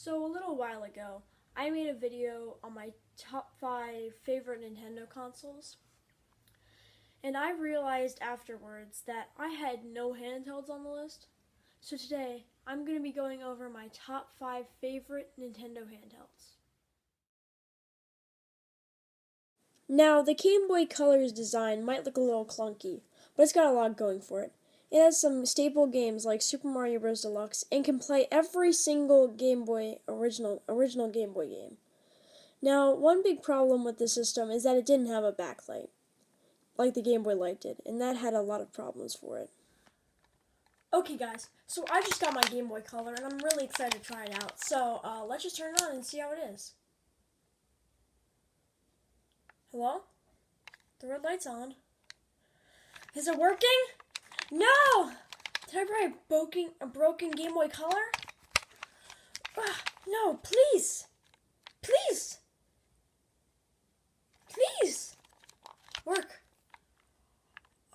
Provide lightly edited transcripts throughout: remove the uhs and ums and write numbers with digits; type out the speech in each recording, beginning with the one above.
So a little while ago, I made a video on my top 5 favorite Nintendo consoles, and I realized afterwards that I had no handhelds on the list. So today, I'm going to be going over my top 5 favorite Nintendo handhelds. Now, the Game Boy Color's design might look a little clunky, but it's got a lot going for it. It has some staple games like Super Mario Bros. Deluxe and can play every single Game Boy original Game Boy game. Now, one big problem with the system is that it didn't have a backlight, like the Game Boy Light did, and that had a lot of problems for it. Okay guys, so I just got my Game Boy Color and I'm really excited to try it out. So let's just turn it on and see how it is. Hello? The red light's on. Is it working? No! Did I buy a broken Game Boy Color? No, please! Please! Please! Work!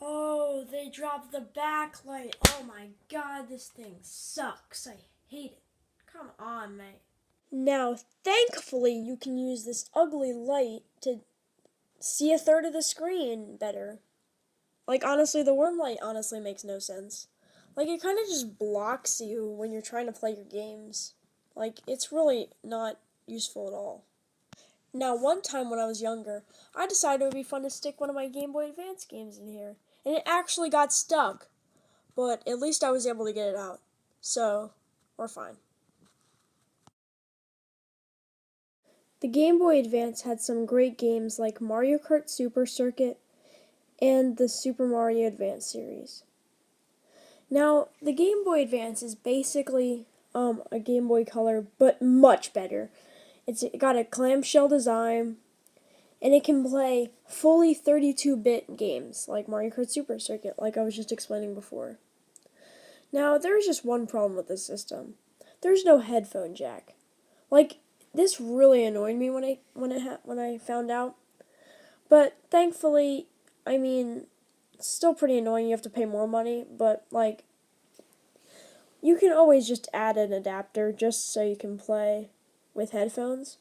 Oh, they dropped the backlight. Oh my god, this thing sucks. I hate it. Come on, mate. Now, thankfully, you can use this ugly light to see a third of the screen better. Like, honestly, the worm light honestly makes no sense. Like, it kind of just blocks you when you're trying to play your games. Like, it's really not useful at all. Now, one time when I was younger, I decided it would be fun to stick one of my Game Boy Advance games in here. And it actually got stuck. But at least I was able to get it out. So, we're fine. The Game Boy Advance had some great games like Mario Kart Super Circuit and the Super Mario Advance series. Now, the Game Boy Advance is basically a Game Boy Color, but much better. It's got a clamshell design, and it can play fully 32-bit games like Mario Kart Super Circuit, like I was just explaining before. Now, there's just one problem with this system. There's no headphone jack. Like, this really annoyed me when I found out. But thankfully, I mean, it's still pretty annoying. You have to pay more money, but like, you can always just add an adapter just so you can play with headphones.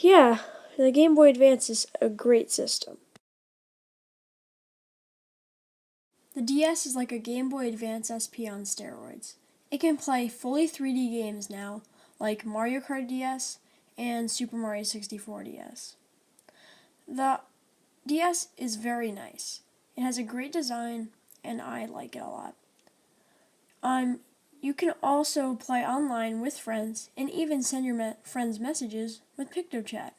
Yeah, the Game Boy Advance is a great system. The DS is like a Game Boy Advance SP on steroids. It can play fully 3D games now, like Mario Kart DS and Super Mario 64 DS. The DS is very nice. It has a great design, and I like it a lot. You can also play online with friends and even send your friends messages with PictoChat.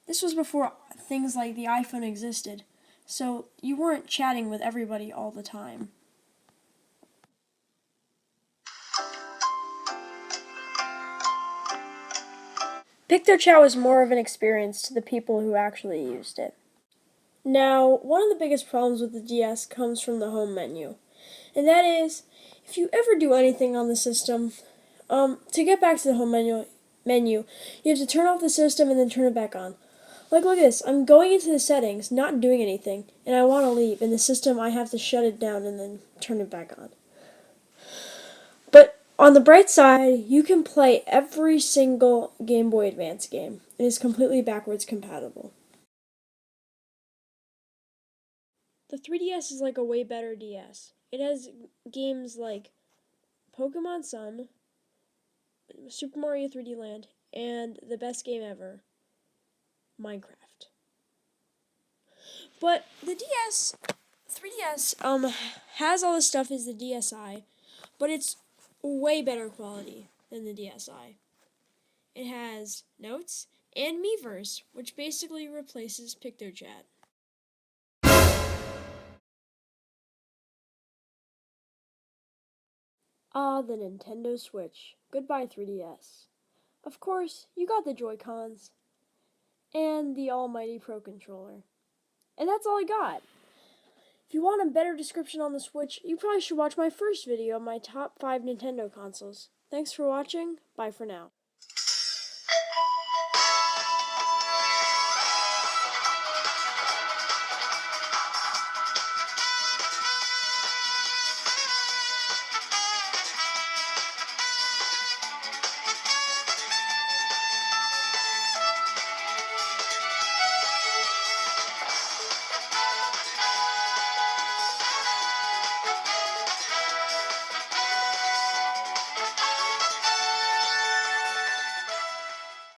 This was before things like the iPhone existed, so you weren't chatting with everybody all the time. PictoChat was more of an experience to the people who actually used it. Now, one of the biggest problems with the DS comes from the home menu, and that is, if you ever do anything on the system, to get back to the home menu, you have to turn off the system and then turn it back on. Like, look at this. I'm going into the settings, not doing anything, and I want to leave. In the system, I have to shut it down and then turn it back on. But on the bright side, you can play every single Game Boy Advance game. It is completely backwards compatible. The 3DS is like a way better DS. It has games like Pokemon Sun, Super Mario 3D Land, and the best game ever, Minecraft. But the 3DS, has all the stuff as the DSi, but it's way better quality than the DSi. It has Notes and Miiverse, which basically replaces PictoChat. The Nintendo Switch. Goodbye 3DS. Of course, you got the Joy-Cons and the almighty Pro Controller. And that's all I got. If you want a better description on the Switch, you probably should watch my first video on my top 5 Nintendo consoles. Thanks for watching. Bye for now.